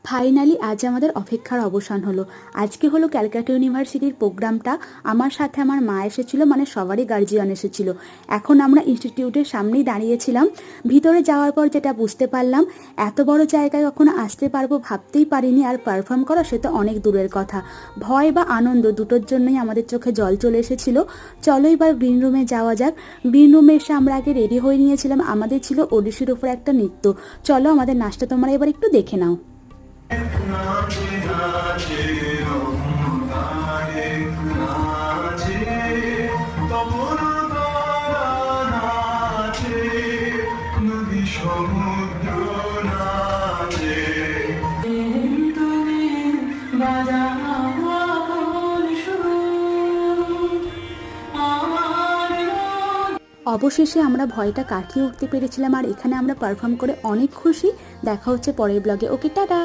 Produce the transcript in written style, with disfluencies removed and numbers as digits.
Finally আজ আমাদের অপেক্ষার অবসান হলো। আজকে হলো ক্যালকাটা ইউনিভার্সিটির প্রোগ্রামটা। আমার সাথে আমার মা এসেছিল, মানে সবারই গার্জিয়ান এসেছিল। এখন আমরা ইনস্টিটিউটের সামনেই দাঁড়িয়েছিলাম। ভিতরে যাওয়ার পর যেটা বুঝতে পারলাম, এত বড় জায়গায় কখনো আসতে পারবো ভাবতেই পারিনি। আর পারফর্ম করা সে তো অনেক দূরের কথা। ভয় বা আনন্দ দুটোর জন্যই আমাদের চোখে জল চলে এসেছিল। চলো এবার গ্রিন রুমে যাওয়া যাক। গ্রিন রুমে এসে আমরা আগে রেডি হয়ে নিয়েছিলাম। আমাদের ছিল ওডিসির উপর একটা নৃত্য। চলো আমাদের নাচটা তোমরা এবার একটু দেখে নাও। অবশেষে আমরা ভয়টা কাটিয়ে উঠতে পেরেছিলাম। আর এখানে আমরা পারফর্ম করে অনেক খুশি। দেখা হচ্ছে পরের ব্লগে। ওকে, টাটা।